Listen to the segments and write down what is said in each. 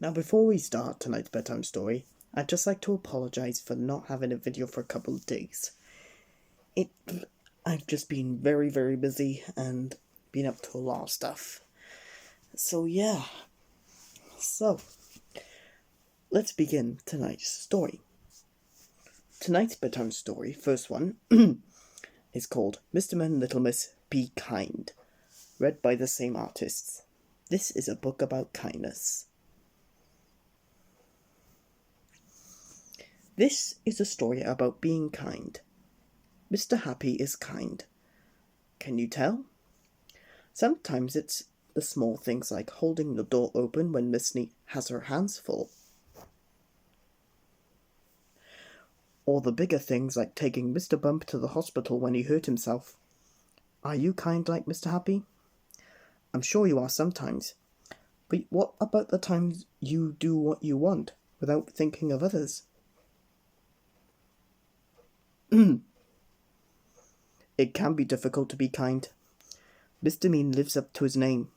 Now, before we start tonight's bedtime story, I'd just like to apologise for not having a video for a couple of days. I've just been very, very busy and been up to a lot of stuff. So, let's begin tonight's story. Tonight's bedtime story, first one, is called Mr. and Little Miss Be Kind, read by the same artists. This is a book about kindness. This is a story about being kind. Mr. Happy is kind. Can you tell? Sometimes it's the small things like holding the door open when Miss Neat has her hands full. Or the bigger things like taking Mr. Bump to the hospital when he hurt himself. Are you kind like Mr. Happy? I'm sure you are sometimes. But what about the times you do what you want without thinking of others? It can be difficult to be kind. Mr. Mean lives up to his name.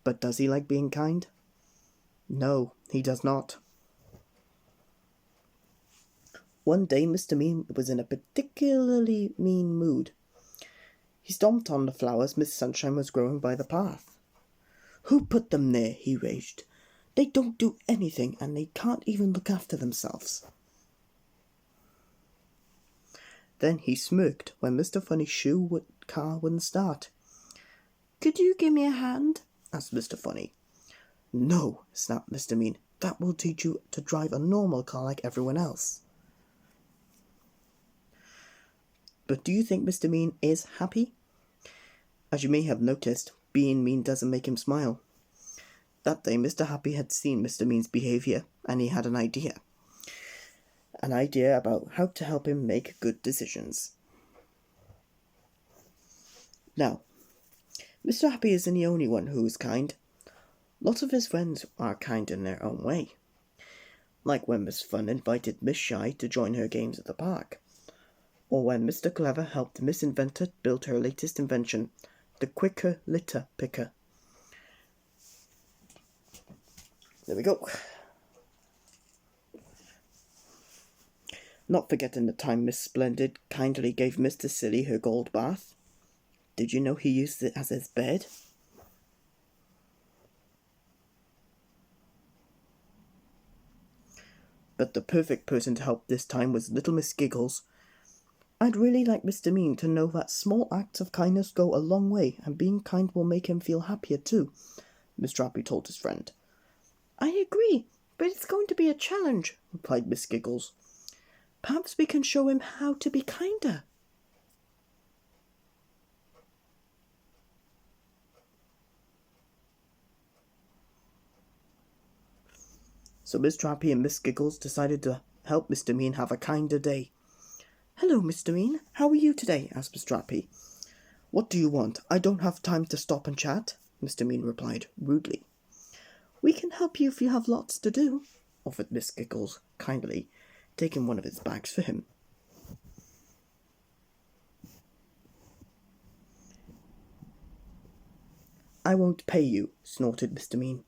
But does he like being kind? No, he does not. One day Mr. Mean was in a particularly mean mood. He stomped on the flowers Miss Sunshine was growing by the path. Who put them there? He raged. They don't do anything, and they can't even look after themselves. Then he smirked when Mr. Funny Shoe car wouldn't start. Could you give me a hand? Asked Mr. Funny. No, snapped Mr. Mean. That will teach you to drive a normal car like everyone else. But do you think Mr. Mean is happy? As you may have noticed, being mean doesn't make him smile. That day Mr. Happy had seen Mr. Mean's behaviour, and he had an idea. An idea about how to help him make good decisions. Now, Mr. Happy isn't the only one who is kind. Lots of his friends are kind in their own way. Like when Miss Fun invited Miss Shy to join her games at the park. Or when Mr. Clever helped Miss Inventor build her latest invention, the quicker litter picker. There we go. Not forgetting the time Miss Splendid kindly gave Mr. Silly her gold bath. Did you know he used it as his bed? But the perfect person to help this time was little Miss Giggles. I'd really like Mr. Mean to know that small acts of kindness go a long way, and being kind will make him feel happier too, Mr. Happy told his friend. I agree, but it's going to be a challenge, replied Miss Giggles. Perhaps we can show him how to be kinder. So Mr. Happy and Miss Giggles decided to help Mr. Mean have a kinder day. Hello, Mr. Mean. How are you today? Asked Mr. Happy. What do you want? I don't have time to stop and chat, Mr. Mean replied rudely. We can help you if you have lots to do, offered Miss Giggles kindly, taking one of his bags for him. I won't pay you, snorted Mr. Mean.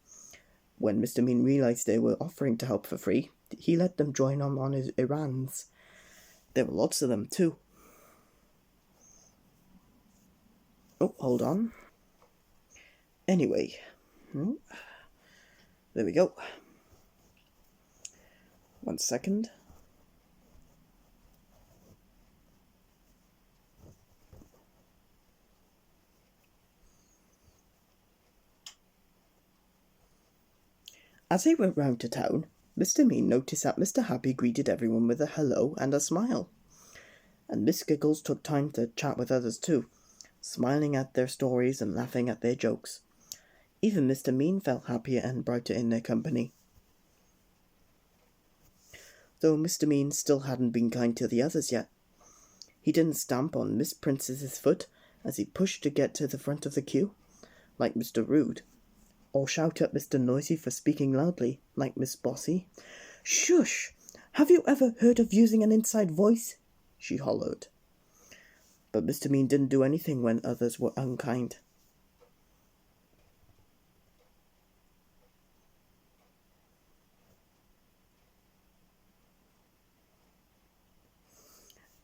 When Mr. Mean realised they were offering to help for free, he let them join him on his errands. There were lots of them, too. Oh, hold on. Anyway. There we go. 1 second. As they went round to town, Mr. Mean noticed that Mr. Happy greeted everyone with a hello and a smile. And Miss Giggles took time to chat with others too, smiling at their stories and laughing at their jokes. Even Mr. Mean felt happier and brighter in their company. Though Mr. Mean still hadn't been kind to the others yet. He didn't stamp on Miss Princess's foot as he pushed to get to the front of the queue, like Mr. Rude, or shout at Mr. Noisy for speaking loudly, like Miss Bossy. Shush! Have you ever heard of using an inside voice? She hollered. But Mr. Mean didn't do anything when others were unkind.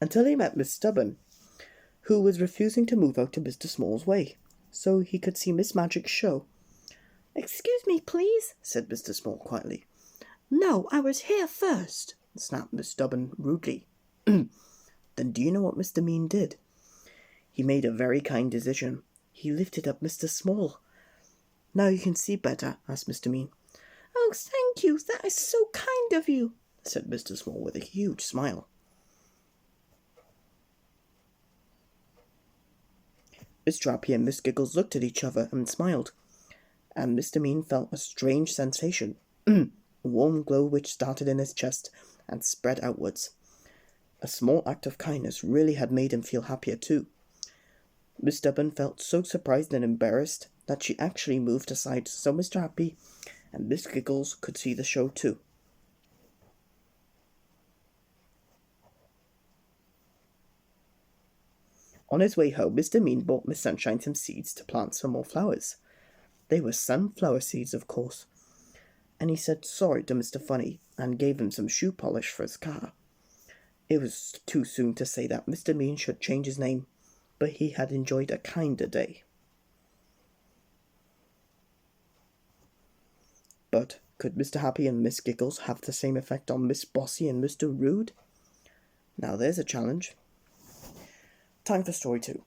until he met Miss Stubborn, who was refusing to move out of Mr. Small's way, so he could see Miss Magic's show. "Excuse me, please," said Mr. Small quietly. "No, I was here first," snapped Miss Stubborn rudely. Then do you know what Mr. Mean did? He made a very kind decision. He lifted up Mr. Small. "Now you can see better?" asked Mr. Mean. "Oh, thank you, that is so kind of you," said Mr. Small with a huge smile. Mr. Happy and Miss Giggles looked at each other and smiled, and Mr. Mean felt a strange sensation, a warm glow which started in his chest and spread outwards. A small act of kindness really had made him feel happier too. Miss Stubborn felt so surprised and embarrassed that she actually moved aside so Mr. Happy and Miss Giggles could see the show too. On his way home, Mr. Mean bought Miss Sunshine some seeds to plant some more flowers. They were sunflower seeds, of course, and he said sorry to Mr. Funny and gave him some shoe polish for his car. It was too soon to say that Mr. Mean should change his name, but he had enjoyed a kinder day. But could Mr. Happy and Miss Giggles have the same effect on Miss Bossy and Mr. Rude? Now there's a challenge. Time for story 2.